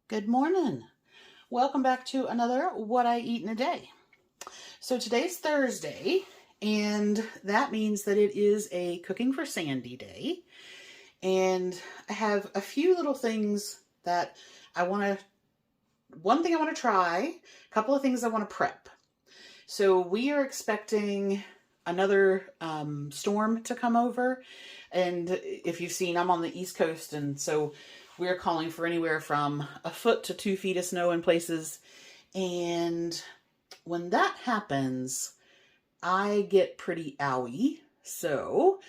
Good morning. Welcome back to another What I Eat in a Day. So today's Thursday, and that means that it is a Cooking for Sandy day. And I have a few little things that one thing I want to try, a couple of things I want to prep. So we are expecting another storm to come over. And if you've seen, I'm on the East Coast, and so we're calling for anywhere from a foot to 2 feet of snow in places. And when that happens, I get pretty owie. So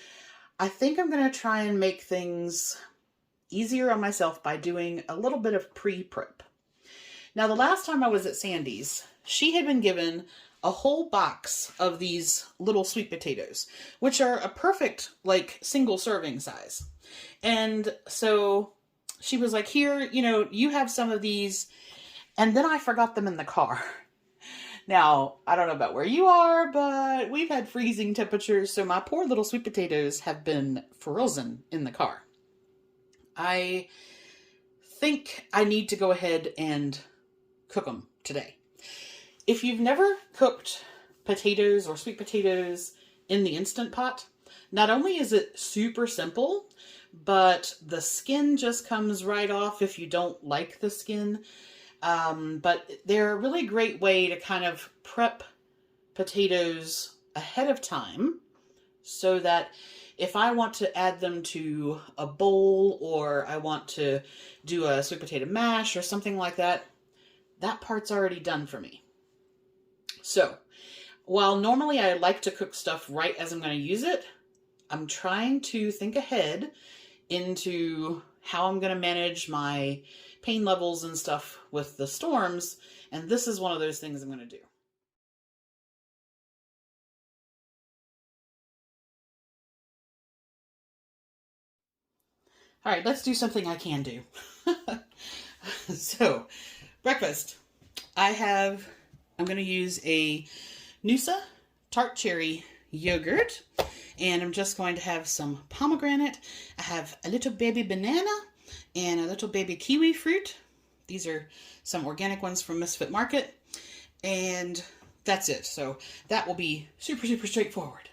I think I'm going to try and make things easier on myself by doing a little bit of pre-prep. Now, the last time I was at Sandy's, she had been given a whole box of these little sweet potatoes, which are a perfect, single serving size. And so she was like, here, you have some of these. And then I forgot them in the car. Now, I don't know about where you are, but we've had freezing temperatures, so my poor little sweet potatoes have been frozen in the car. I think I need to go ahead and cook them today. If you've never cooked potatoes or sweet potatoes in the Instant Pot, not only is it super simple, but the skin just comes right off if you don't like the skin. But they're a really great way to kind of prep potatoes ahead of time so that if I want to add them to a bowl or I want to do a sweet potato mash or something like that, that part's already done for me. So, while normally I like to cook stuff right as I'm going to use it, I'm trying to think ahead into how I'm going to manage my pain levels and stuff with the storms, and this is one of those things I'm going to do. All right, let's do something I can do. So, breakfast. I'm going to use a Noosa tart cherry yogurt, and I'm just going to have some pomegranate. I have a little baby banana and a little baby kiwi fruit. These are some organic ones from Misfit Market, and that's it. So that will be super, super straightforward.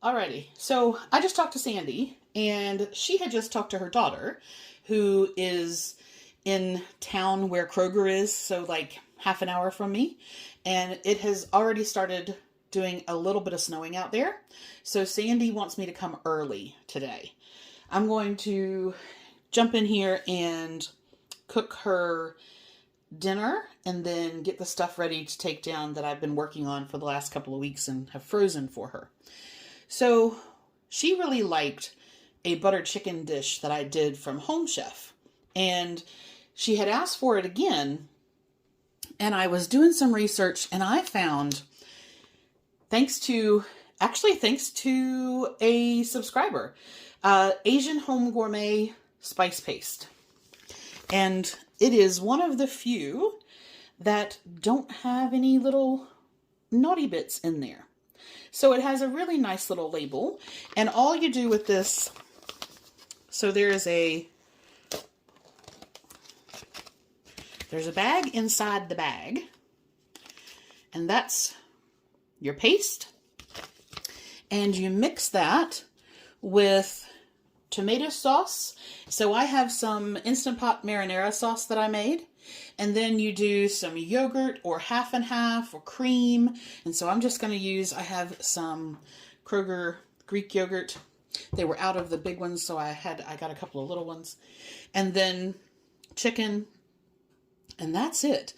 Alrighty, so I just talked to Sandy, and she had just talked to her daughter, who is in town where Kroger is, so half an hour from me, and it has already started doing a little bit of snowing out there, so Sandy wants me to come early today. I'm going to jump in here and cook her dinner and then get the stuff ready to take down that I've been working on for the last couple of weeks and have frozen for her. So she really liked a butter chicken dish that I did from Home Chef, and she had asked for it again, and I was doing some research, and I found, thanks to a subscriber, Asian Home Gourmet Spice Paste. And it is one of the few that don't have any little naughty bits in there. So it has a really nice little label, and all you do with this, so there's a bag inside the bag, and that's your paste, and you mix that with tomato sauce. So I have some Instant Pot marinara sauce that I made. And then you do some yogurt or half and half or cream. And so I'm just going to I have some Kroger Greek yogurt. They were out of the big ones, so I got a couple of little ones. And then chicken. And that's it.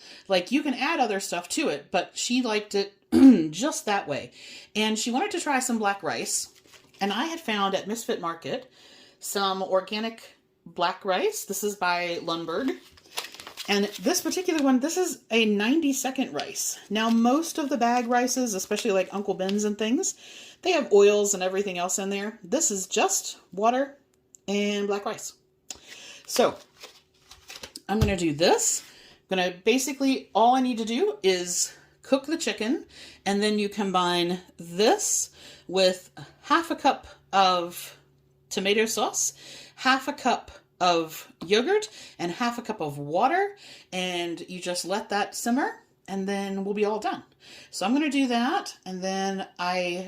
You can add other stuff to it, but she liked it just that way. And she wanted to try some black rice. And I had found at Misfit Market some organic black rice. This is by Lundberg. And this particular one, this is a 90-second rice. Now, most of the bag rices, especially like Uncle Ben's and things, they have oils and everything else in there. This is just water and black rice. So I'm going to do this. I'm going to basically, all I need to do is cook the chicken, and then you combine this with half a cup of tomato sauce, half a cup of yogurt, and half a cup of water, and you just let that simmer, and then we'll be all done. So I'm going to do that, and then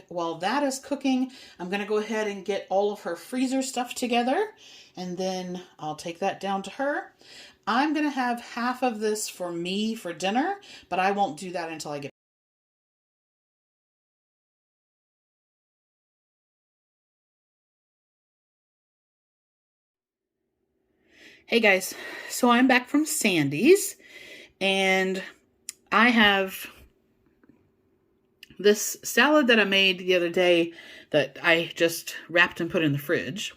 while that is cooking, I'm going to go ahead and get all of her freezer stuff together, and then I'll take that down to her. I'm going to have half of this for me for dinner, but I won't do that until I get. Hey guys, so I'm back from Sandy's, and I have this salad that I made the other day that I just wrapped and put in the fridge.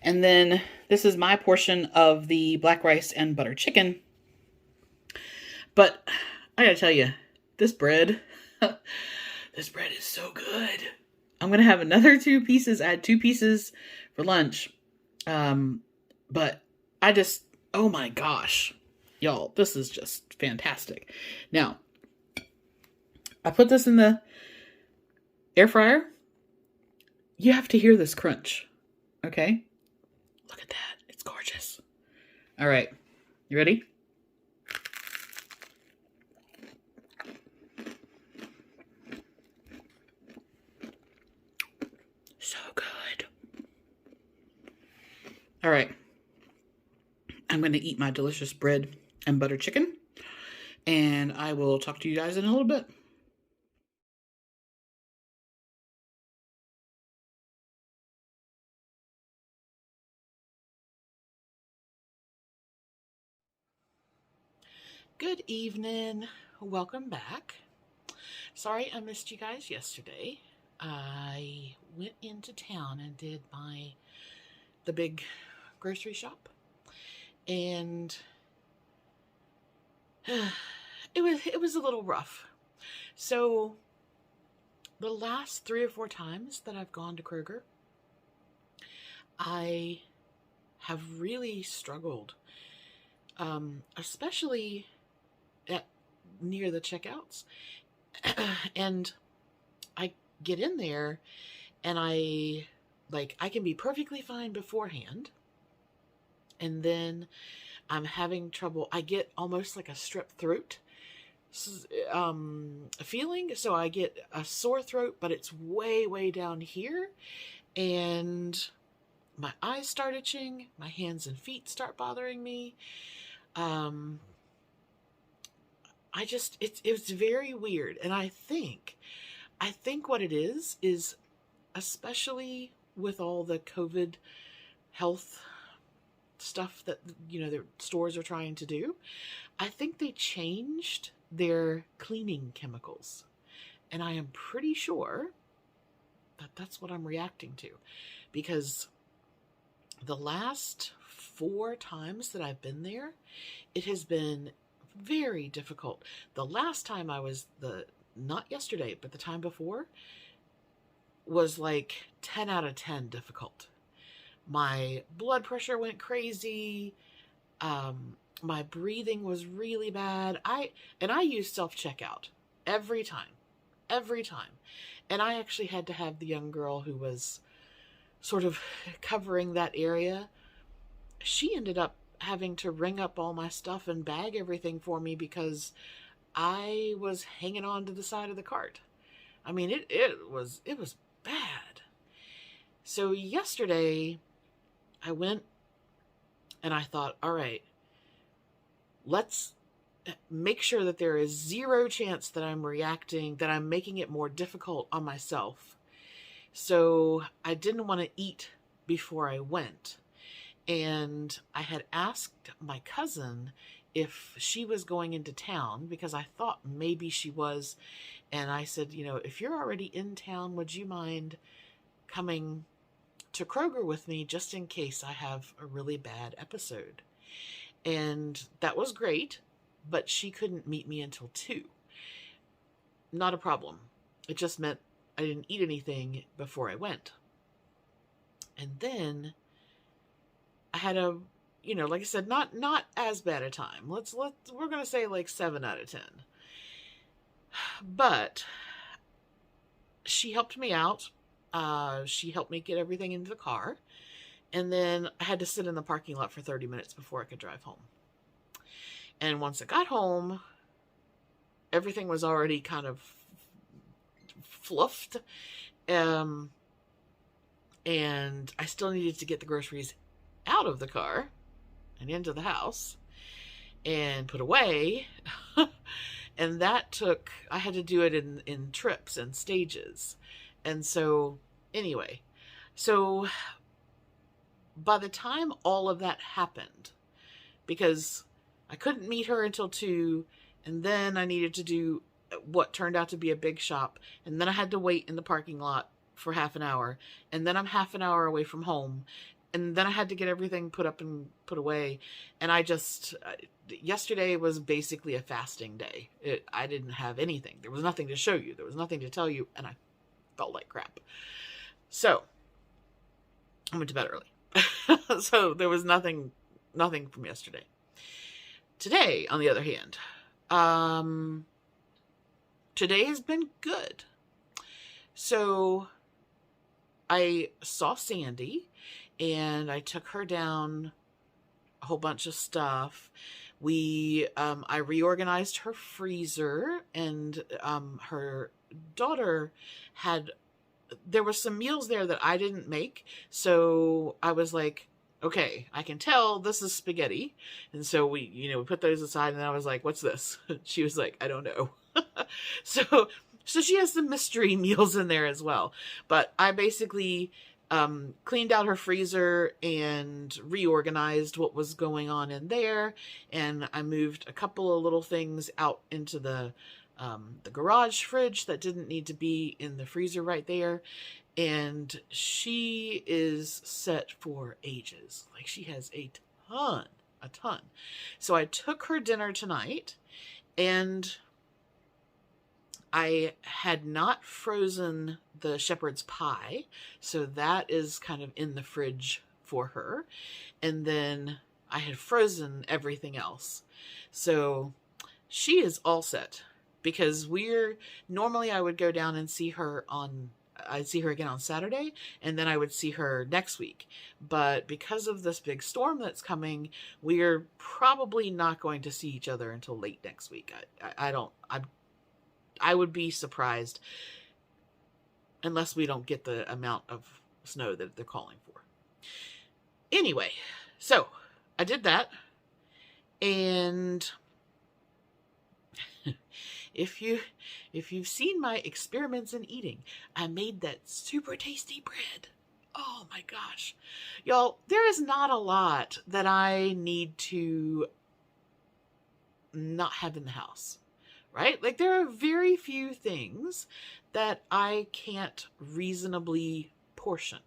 And then this is my portion of the black rice and butter chicken. But I gotta tell you, this bread, this bread is so good. I'm gonna have another 2 pieces. I had 2 pieces for lunch. But oh my gosh, y'all, this is just fantastic. Now, I put this in the air fryer. You have to hear this crunch, okay? Look at that. It's gorgeous. All right. You ready? So good. All right. I'm going to eat my delicious bread and butter chicken, and I will talk to you guys in a little bit. Good evening. Welcome back. Sorry I missed you guys yesterday. I went into town and did the big grocery shop, and it was a little rough. So the last 3 or 4 times that I've gone to Kroger, I have really struggled, especially near the checkouts. And I get in there, and I can be perfectly fine beforehand, and then I'm having trouble. I get almost like a strep throat feeling. So I get a sore throat, but it's way, way down here. And my eyes start itching. My hands and feet start bothering me. It's very weird. And I think what it is especially with all the COVID health stuff that, the stores are trying to do, I think they changed their cleaning chemicals. And I am pretty sure that that's what I'm reacting to, because the last 4 times that I've been there, it has been very difficult. The last time I was not yesterday, but the time before, was like 10 out of 10 difficult. My blood pressure went crazy. My breathing was really bad. I used self-checkout every time. And I actually had to have the young girl who was sort of covering that area. She ended up having to ring up all my stuff and bag everything for me because I was hanging on to the side of the cart. I mean, it was bad. So yesterday I went and I thought, all right, let's make sure that there is 0 chance that I'm making it more difficult on myself. So I didn't want to eat before I went. And I had asked my cousin if she was going into town, because I thought maybe she was. And I said, if you're already in town, would you mind coming to Kroger with me just in case I have a really bad episode? And that was great, but she couldn't meet me until 2. Not a problem. It just meant I didn't eat anything before I went. And then I had a, like I said, not as bad a time. We're going to say like 7 out of 10. But she helped me out. She helped me get everything into the car. And then I had to sit in the parking lot for 30 minutes before I could drive home. And once I got home, everything was already kind of fluffed. And I still needed to get the groceries out of the car and into the house and put away. And that I had to do it in trips and stages. And so, anyway, by the time all of that happened, because I couldn't meet her until 2, and then I needed to do what turned out to be a big shop, and then I had to wait in the parking lot for half an hour, and then I'm half an hour away from home, and then I had to get everything put up and put away, and yesterday was basically a fasting day. I didn't have anything. There was nothing to show you. There was nothing to tell you, and I felt like crap. So, I went to bed early. So, there was nothing from yesterday. Today, on the other hand, today has been good. So, I saw Sandy, and I took her down a whole bunch of stuff. I reorganized her freezer, and her daughter there were some meals there that I didn't make. So I was like, okay, I can tell this is spaghetti. And so we put those aside, and I was like, what's this? She was like, I don't know. So she has some mystery meals in there as well. But I basically cleaned out her freezer and reorganized what was going on in there. And I moved a couple of little things out into the garage fridge that didn't need to be in the freezer right there. And she is set for ages. Like, she has a ton. So I took her dinner tonight, and I had not frozen the shepherd's pie, so that is kind of in the fridge for her. And then I had frozen everything else. So she is all set, because normally I would go down and see her I'd see her again on Saturday, and then I would see her next week. But because of this big storm that's coming, we're probably not going to see each other until late next week. I would be surprised unless we don't get the amount of snow that they're calling for. Anyway, so I did that, and if you've seen my experiments in eating, I made that super tasty bread. Oh my gosh. Y'all, there is not a lot that I need to not have in the house, right? Like, there are very few things that I can't reasonably portion.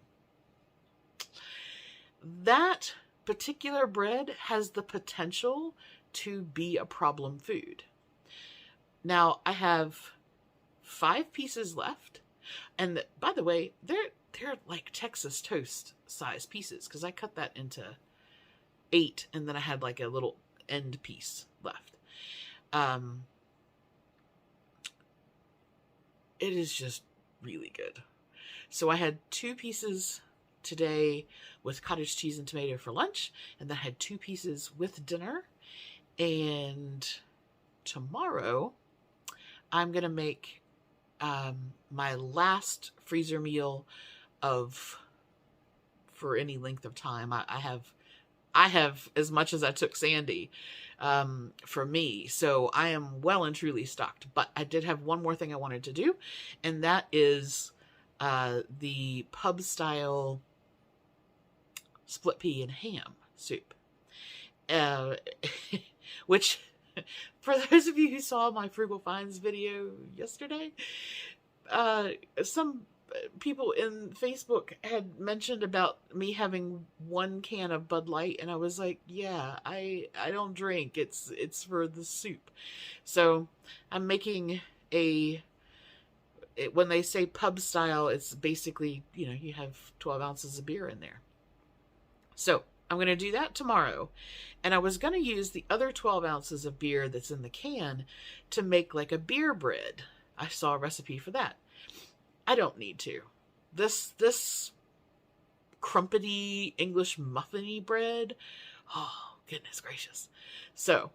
That particular bread has the potential to be a problem food. Now, I have 5 pieces left, and by the way, they're like Texas toast size pieces, because I cut that into 8, and then I had like a little end piece left. It is just really good. So I had 2 pieces today with cottage cheese and tomato for lunch, and then I had 2 pieces with dinner. And tomorrow I'm going to make my last freezer meal for any length of time. I have as much as I took Sandy for me. So I am well and truly stocked. But I did have one more thing I wanted to do, and that is the pub style split pea and ham soup. Which, for those of you who saw my Frugal Finds video yesterday, some people in Facebook had mentioned about me having one can of Bud Light, and I was like, yeah, I don't drink. It's for the soup. So I'm making when they say pub style, it's basically, you have 12 ounces of beer in there. So I'm going to do that tomorrow. And I was going to use the other 12 ounces of beer that's in the can to make like a beer bread. I saw a recipe for that. I don't need to. This crumpety English muffiny bread, oh, goodness gracious. So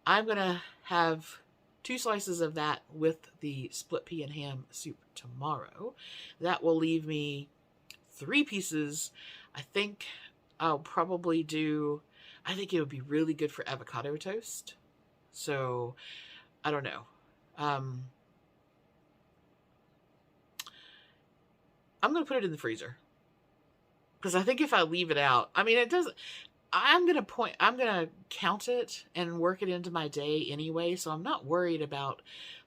I'm going to have 2 slices of that with the split pea and ham soup tomorrow. That will leave me 3 pieces. I think I'll probably I think it would be really good for avocado toast. So, I don't know. I'm going to put it in the freezer. Because I think if I leave it out, I mean, it doesn't... I'm going to count it and work it into my day anyway, so I'm not worried about,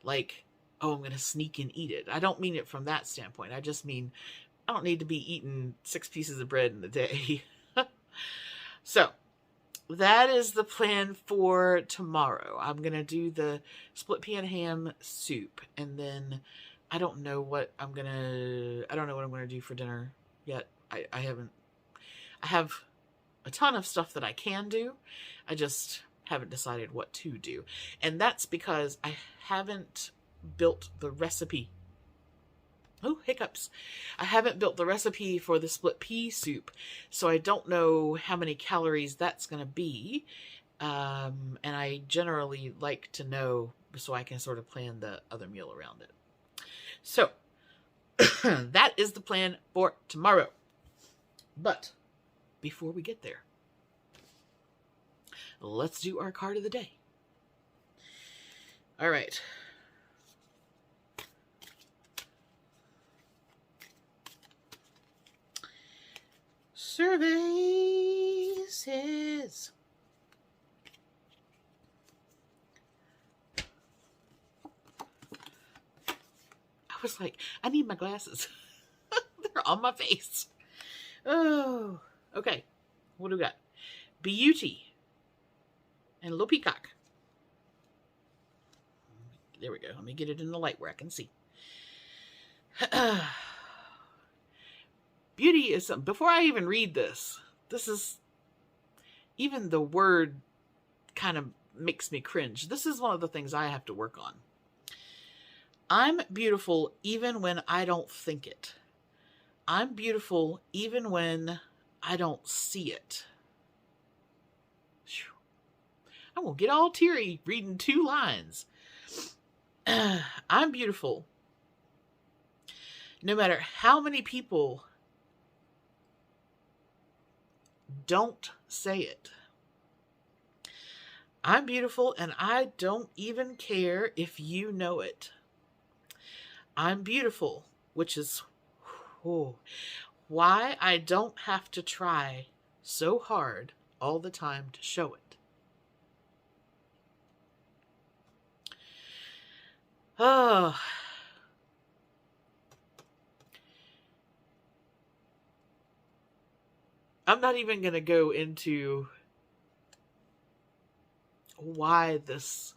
like, oh, I'm going to sneak and eat it. I don't mean it from that standpoint. I just mean I don't need to be eating 6 pieces of bread in a day. So, that is the plan for tomorrow. I'm going to do the split pea and ham soup, and then I don't know what I'm going to do for dinner yet. I have a ton of stuff that I can do. I just haven't decided what to do. And that's because I haven't built the recipe. Oh, hiccups. I haven't built the recipe for the split pea soup, so I don't know how many calories that's going to be. And I generally like to know so I can sort of plan the other meal around it. So, that is the plan for tomorrow. But before we get there, let's do our card of the day. All right. Survey says, I was like, I need my glasses. They're on my face. Oh, okay. What do we got? Beauty and Little Peacock. There we go. Let me get it in the light where I can see. Beauty is something. Before I even read this is, even the word kind of makes me cringe. This is one of the things I have to work on. I'm beautiful even when I don't think it. I'm beautiful even when I don't see it. I'm going to get all teary reading 2 lines. I'm beautiful no matter how many people don't say it. I'm beautiful and I don't even care if you know it. I'm beautiful, which is why I don't have to try so hard all the time to show it. Oh. I'm not even going to go into why this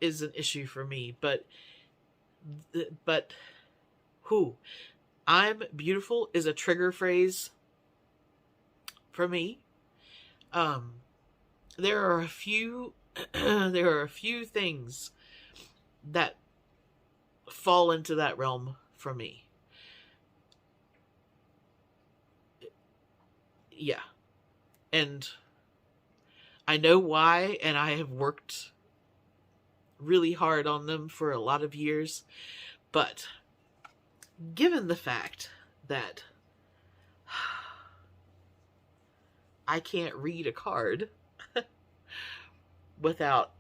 is an issue for me, but I'm beautiful is a trigger phrase for me. There are a few things that fall into that realm for me. Yeah. And I know why, and I have worked really hard on them for a lot of years. But given the fact that I can't read a card without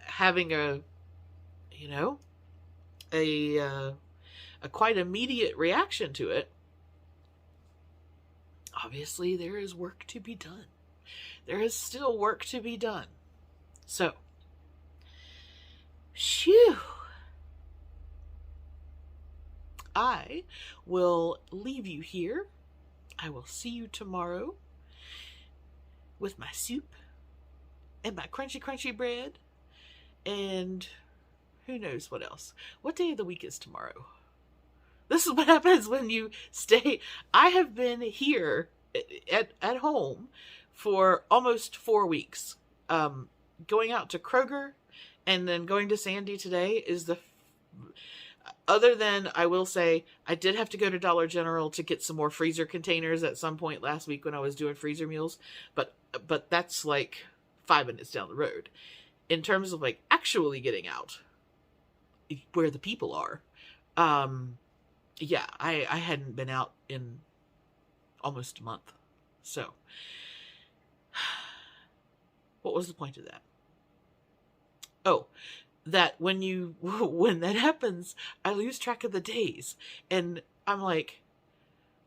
having a quite immediate reaction to it, obviously there is work to be done. There is still work to be done. So, phew. I will leave you here. I will see you tomorrow with my soup and my crunchy, crunchy bread. And who knows what else. What day of the week is tomorrow? This is what happens when you stay. I have been here at home for almost 4 weeks. Going out to Kroger and then going to Sandy today is the... Other than, I will say, I did have to go to Dollar General to get some more freezer containers at some point last week when I was doing freezer meals. But that's like 5 minutes down the road. In terms of like actually getting out, where the people are, yeah, I hadn't been out in almost a month. So, what was the point of that? Oh, that when that happens, I lose track of the days. And I'm like,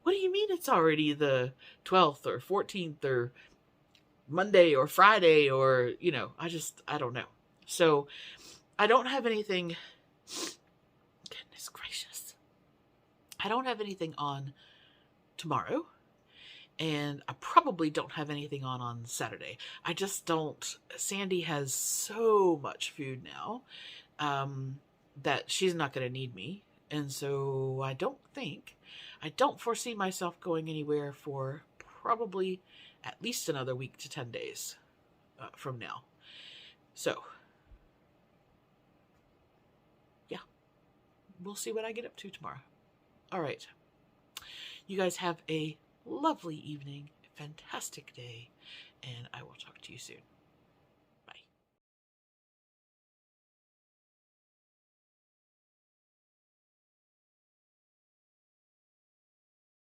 what do you mean it's already the 12th or 14th or Monday or Friday or, I don't know. So I don't have anything. Goodness gracious. I don't have anything on tomorrow. And I probably don't have anything on Saturday. I just don't. Sandy has so much food now that she's not going to need me. And so I don't foresee myself going anywhere for probably at least another week to 10 days from now. So, yeah, we'll see what I get up to tomorrow. All right. You guys have a lovely evening, fantastic day, and I will talk to you soon.